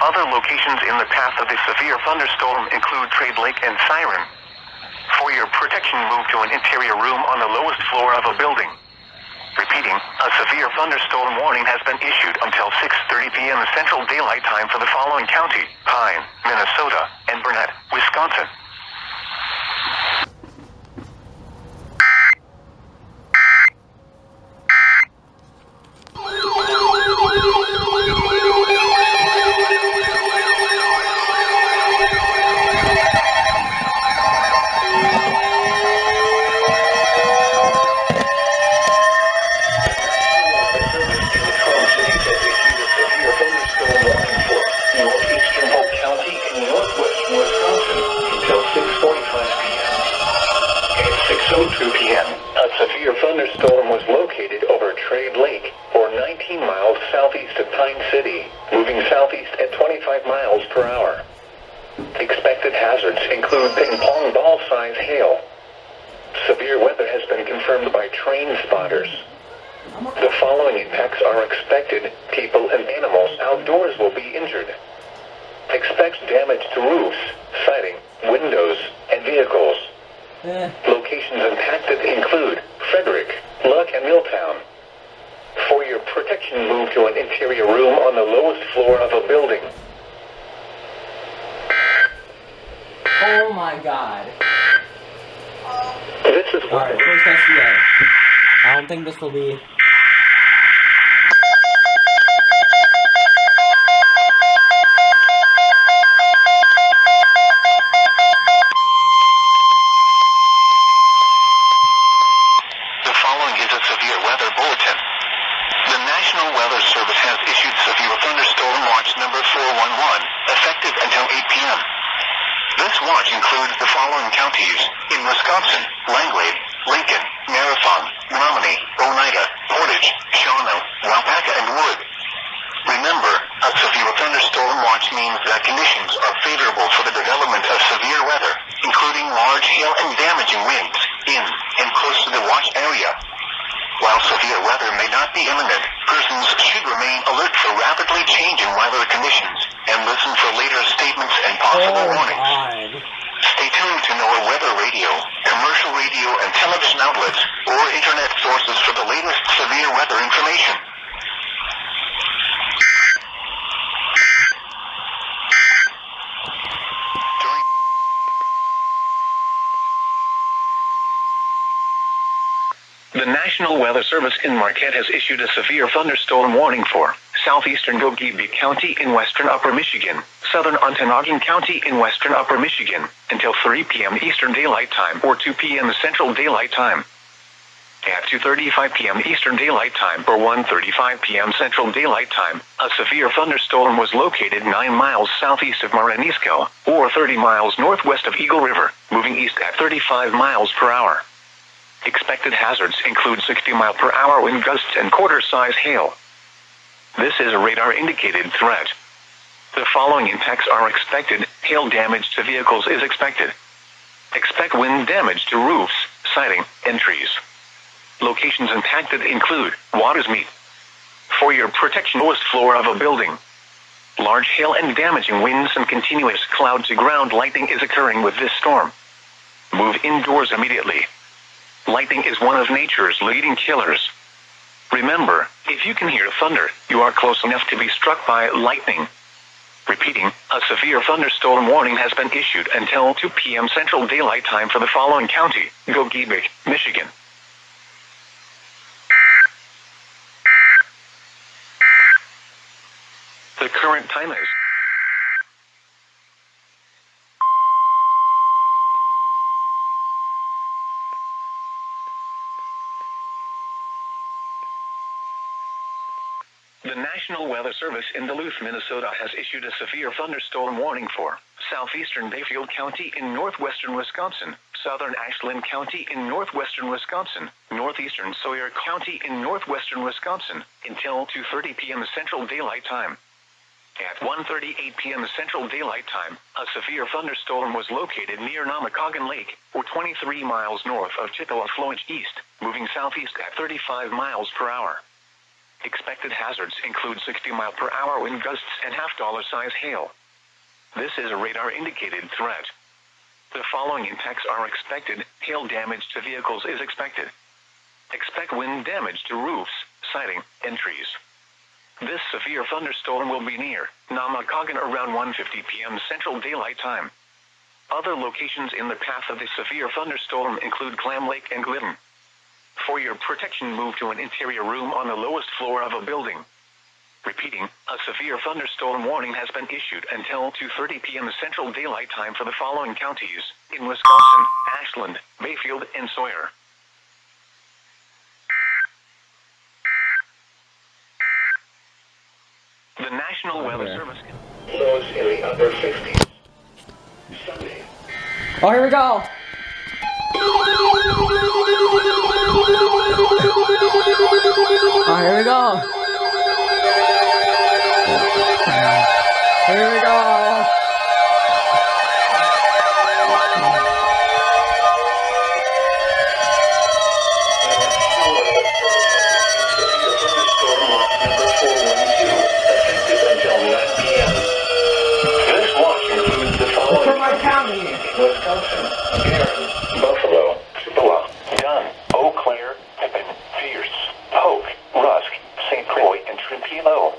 Other locations in the path of the severe thunderstorm include Trade Lake and Siren. For your protection, move to an interior room on the lowest floor of a building. Repeating, a severe thunderstorm warning has been issued until 6:30 p.m. Central Daylight Time for the following county: Pine, Minnesota, and Burnett, Wisconsin. A severe thunderstorm was located over Trade Lake, or 19 miles southeast of Pine City, moving southeast at 25 miles per hour. Expected hazards include ping-pong ball-size hail. Severe weather has been confirmed by train spotters. The following impacts are expected. People and animals outdoors will be injured. Expect damage to roofs, siding, windows, and vehicles. Locations impacted include Frederick, Luck, and Milltown. For your protection, move to an interior room on the lowest floor of a building. Oh my god. This is Alright, first SVA. I don't think this will be... number 411, effective until 8 p.m. This watch includes the following counties: in Wisconsin: Langley, Lincoln, Marathon, Menominee, Oneida, Portage, Shawano, Waupaca, and Wood. Remember, a severe thunderstorm watch means that conditions are favorable for the development of severe weather, including large hail and damaging winds, in and close to the watch area. While severe weather may not be imminent, persons should remain alert for rapidly changing weather conditions and listen for later statements and possible warnings. Stay tuned to NOAA Weather Radio, commercial radio and television outlets, or internet sources for the latest severe weather information. The National Weather Service in Marquette has issued a severe thunderstorm warning for southeastern Gogebic County in western Upper Michigan, southern Ontonagon County in western Upper Michigan, until 3 p.m. Eastern Daylight Time or 2 p.m. Central Daylight Time. At 2:35 p.m. Eastern Daylight Time or 1:35 p.m. Central Daylight Time, a severe thunderstorm was located 9 miles southeast of Marinisco, or 30 miles northwest of Eagle River, moving east at 35 miles per hour. Expected hazards include 60-mile-per-hour wind gusts and quarter-size hail. This is a radar-indicated threat. The following impacts are expected. Hail damage to vehicles is expected. Expect wind damage to roofs, siding, and trees. Locations impacted include Watersmeet. For your protection, lowest floor of a building. Large hail and damaging winds and continuous cloud-to-ground lightning is occurring with this storm. Move indoors immediately. Lightning is one of nature's leading killers. Remember, if you can hear thunder, you are close enough to be struck by lightning. Repeating, a severe thunderstorm warning has been issued until 2 p.m. Central Daylight Time for the following county: Gogebic, Michigan. The current time is The National Weather Service in Duluth, Minnesota has issued a severe thunderstorm warning for southeastern Bayfield County in northwestern Wisconsin, southern Ashland County in northwestern Wisconsin, northeastern Sawyer County in northwestern Wisconsin, until 2:30 p.m. Central Daylight Time. At 1:38 p.m. Central Daylight Time, a severe thunderstorm was located near Namakagon Lake, or 23 miles north of Chippewa Flowage East, moving southeast at 35 miles per hour. Expected hazards include 60-mile-per-hour wind gusts and half-dollar-size hail. This is a radar-indicated threat. The following impacts are expected. Hail damage to vehicles is expected. Expect wind damage to roofs, siding, and trees. This severe thunderstorm will be near Namakagan around 1:50 p.m. Central Daylight Time. Other locations in the path of the severe thunderstorm include Clam Lake and Glidden. For your protection, move to an interior room on the lowest floor of a building. Repeating, a severe thunderstorm warning has been issued until 2:30 p.m. Central Daylight Time for the following counties in Wisconsin: Ashland, Bayfield, and Sawyer. The National Weather Service. Lows in the upper 50s. Sunday. Oh, here we go. Oh, here we go. Here we go. Wisconsin, Aaron, Buffalo, Tupelo, Dunn, Eau Claire, Pippin, Pierce, Polk, Rusk, St. Croix, and Trujillo.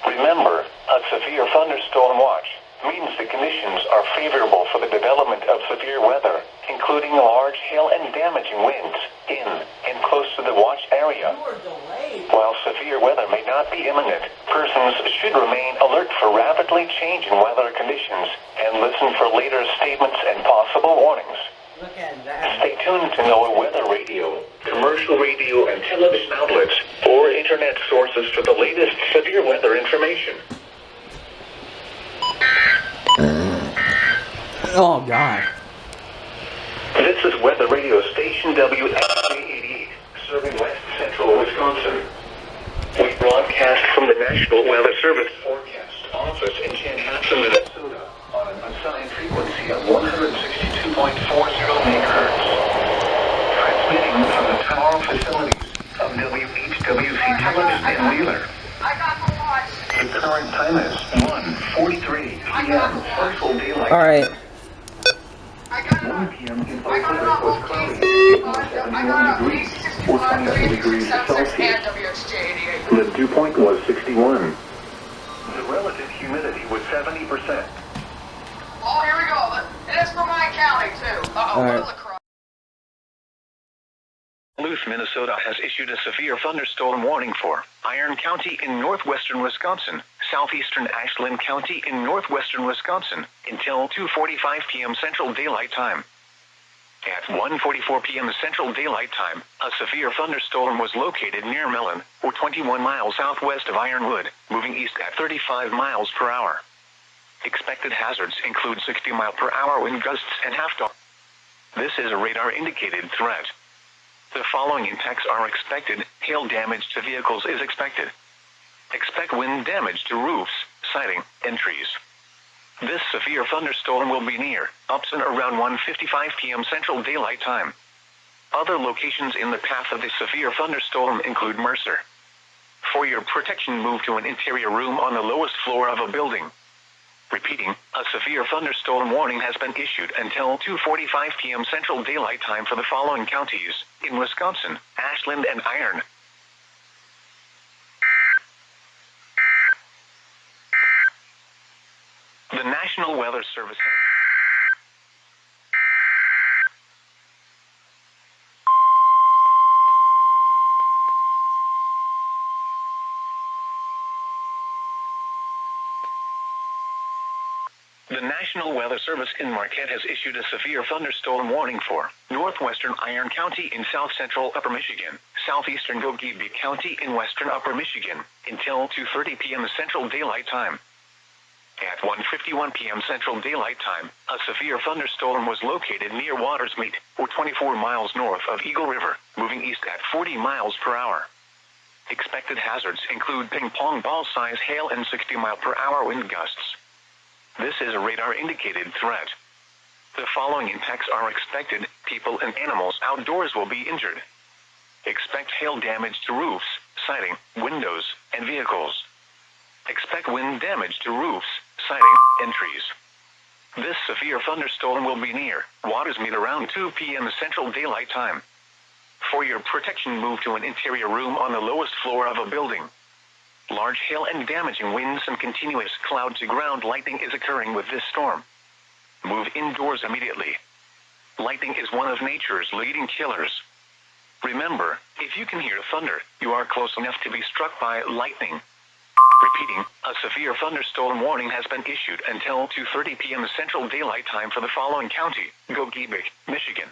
Remember, a severe thunderstorm watch means the conditions are favorable for the development of severe weather, including large hail and damaging winds in and close to the watch area. While severe weather may not be imminent, persons should remain alert for rapidly changing weather conditions and listen for later statements and possible warnings. Look at that. Stay tuned to NOAA weather radio, commercial radio and television outlets, or internet sources for the latest severe weather information. Oh, God. This is Weather Radio Station WXJ88, serving west central Wisconsin. We broadcast from the National Weather Service Forecast Office in Chanhassen, Minnesota, on an assigned frequency of 162.40 MHz. Transmitting from the tower facilities of WHWC Television in Wheeler. The current time is 1:43 p.m. Central Daylight. All right. 1 p.m. in Oakland was cloudy, 71 degrees, or 27 degrees Celsius. The dew point was 61. The relative humidity was 70%. Oh, here we go. It is for my county, too. Uh-oh, All right. what a lacrosse. Duluth, Minnesota has issued a severe thunderstorm warning for Iron County in northwestern Wisconsin, southeastern Ashland County in northwestern Wisconsin, until 2:45 p.m. Central Daylight Time. At 1:44 p.m. Central Daylight Time, a severe thunderstorm was located near Mellon, or 21 miles southwest of Ironwood, moving east at 35 miles per hour. Expected hazards include 60-mile-per-hour wind gusts and half-dollar. This is a radar-indicated threat. The following impacts are expected. Hail damage to vehicles is expected. Expect wind damage to roofs, siding, and trees. This severe thunderstorm will be near Upson around 1:55 p.m. Central Daylight Time. Other locations in the path of the severe thunderstorm include Mercer. For your protection, move to an interior room on the lowest floor of a building. Repeating, a severe thunderstorm warning has been issued until 2:45 p.m. Central Daylight Time for the following counties in Wisconsin: Ashland and Iron. The National Weather Service has The National Weather Service in Marquette has issued a severe thunderstorm warning for northwestern Iron County in south-central Upper Michigan, southeastern Gogebi County in western Upper Michigan, until 2:30 p.m. Central Daylight Time. At 1:51 p.m. Central Daylight Time, a severe thunderstorm was located near Watersmeet, or 24 miles north of Eagle River, moving east at 40 miles per hour. Expected hazards include ping-pong ball-size hail and 60-mile-per-hour wind gusts. This is a radar-indicated threat. The following impacts are expected. People and animals outdoors will be injured. Expect hail damage to roofs, siding, windows, and vehicles. Expect wind damage to roofs, siding, and trees. This severe thunderstorm will be near Watersmeet around 2 p.m. Central Daylight Time. For your protection, move to an interior room on the lowest floor of a building. Large hail and damaging winds and continuous cloud-to-ground lightning is occurring with this storm. Move indoors immediately. Lightning is one of nature's leading killers. Remember, if you can hear thunder, you are close enough to be struck by lightning. Repeating, a severe thunderstorm warning has been issued until 2:30 p.m. Central Daylight Time for the following county: Gogebic, Michigan.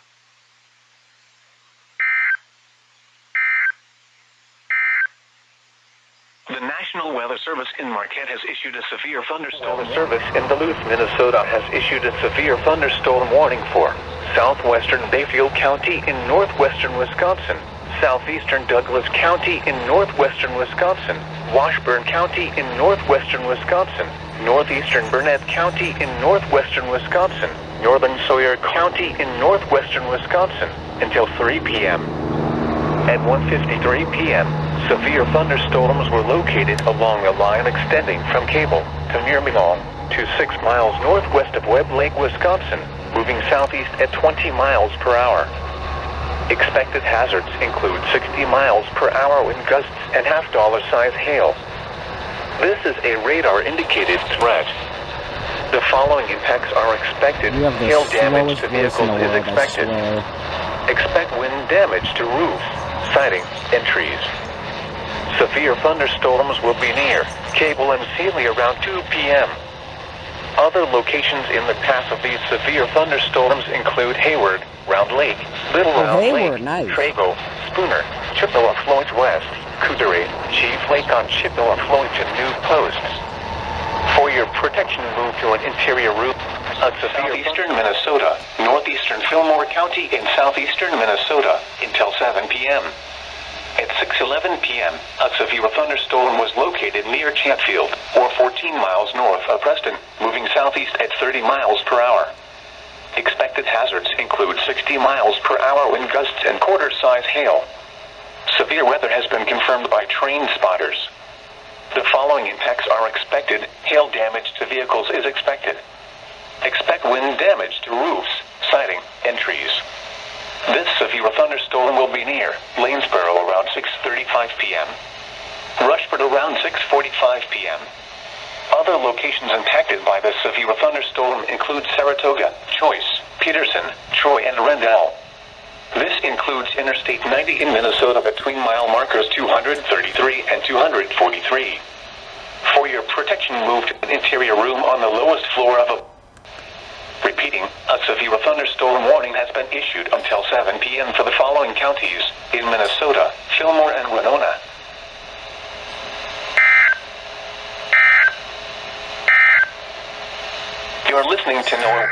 The National Weather Service in Marquette has issued a severe thunderstorm. The service in Duluth, Minnesota has issued a severe thunderstorm warning for southwestern Bayfield County in northwestern Wisconsin, southeastern Douglas County in northwestern Wisconsin, Washburn County in northwestern Wisconsin, northeastern Burnett County in northwestern Wisconsin, northern Sawyer County in northwestern Wisconsin, until 3 p.m. At 1:53 p.m., severe thunderstorms were located along a line extending from Cable to Mirmilon to 6 miles northwest of Webb Lake, Wisconsin, moving southeast at 20 miles per hour. Expected hazards include 60 miles per hour wind gusts and half-dollar size hail. This is a radar-indicated threat. The following impacts are expected. You have the Hail damage slowest to voice in vehicles the is world, I expected. swear. Expect wind damage to roofs, siding, and trees. Severe thunderstorms will be near Cable and Sealy around 2 p.m. Other locations in the path of these severe thunderstorms include Hayward, Round Lake, Little Round Hayward, Lake, nice. Trago, Spooner, Chippewa Floyd West, Coudray, Chief Lake on Chippewa Floyd to New Post. For your protection, move to an interior room. Southeastern Minnesota, northeastern Fillmore County in southeastern Minnesota, until 7 p.m. At 6:11 p.m., a severe thunderstorm was located near Chatfield, or 14 miles north of Preston, moving southeast at 30 miles per hour. Expected hazards include 60 miles per hour wind gusts and quarter-size hail. Severe weather has been confirmed by train spotters. The following impacts are expected. Hail damage to vehicles is expected. Expect wind damage to roofs, siding, and trees. This severe thunderstorm will be near Lanesboro around 6:35 p.m. Rushford around 6:45 p.m. Other locations impacted by this severe thunderstorm include Saratoga, Choice, Peterson, Troy, and Rendell. This includes Interstate 90 in Minnesota between mile markers 233 and 243. For your protection, move to an interior room on the lowest floor of a... Repeating, a severe thunderstorm warning has been issued until 7 p.m. for the following counties in Minnesota: Fillmore and Winona. You're listening to NOAA.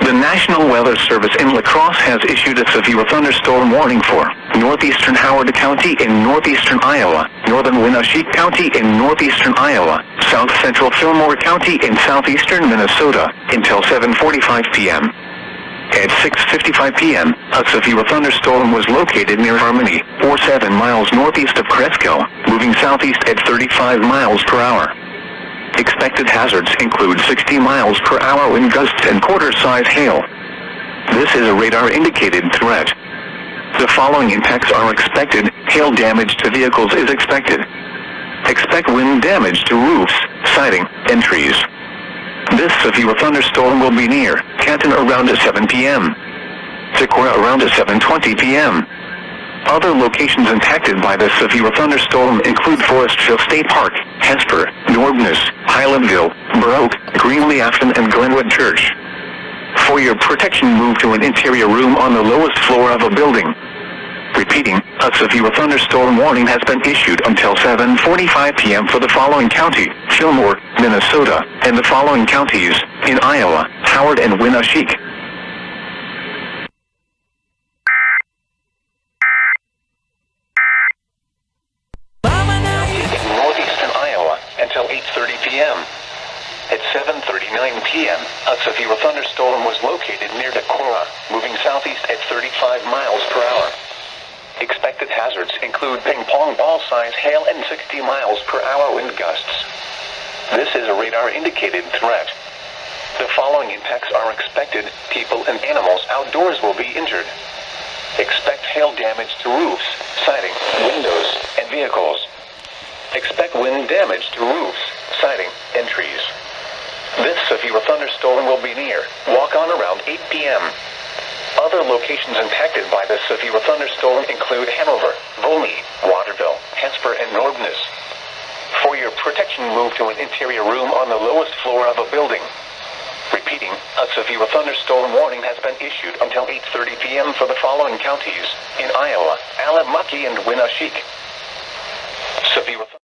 The National Weather Service in La Crosse has issued a severe thunderstorm warning for northeastern Howard County in northeastern Iowa, northern Winneshiek County in northeastern Iowa, south central Fillmore County in southeastern Minnesota, until 7:45 p.m. At 6:55 p.m., a severe thunderstorm was located near Harmony, or 7 miles northeast of Cresco, moving southeast at 35 miles per hour. Expected hazards include 60 miles per hour wind gusts and quarter-size hail. This is a radar-indicated threat. The following impacts are expected. Hail damage to vehicles is expected. Expect wind damage to roofs, siding, and trees. This severe thunderstorm will be near Canton around 7 p.m. Decorah around 7:20 p.m. Other locations impacted by this severe thunderstorm include Forestville State Park, Hesper, Nordness, Highlandville, Broke, Greenlee Afton, and Glenwood Church. For your protection, move to an interior room on the lowest floor of a building. Repeating, a severe thunderstorm warning has been issued until 7:45 p.m. for the following county: Fillmore, Minnesota, and the following counties in Iowa: Howard and Winneshiek. In northeastern Iowa until 8:30 p.m. southeast at 35 miles per hour. Expected hazards include ping-pong ball-size hail and 60 miles per hour wind gusts. This is a radar-indicated threat. The following impacts are expected. People and animals outdoors will be injured. Expect hail damage to roofs, siding, windows, and vehicles. Expect wind damage to roofs, siding, and trees. This severe thunderstorm will be near Walk-On around 8 p.m. Other locations impacted by the severe thunderstorm include Hanover, Volney, Waterville, Hesper, and Nordness. For your protection, move to an interior room on the lowest floor of a building. Repeating, a severe thunderstorm warning has been issued until 8:30 p.m. for the following counties in Iowa, Allamuckie, and Winneshiek.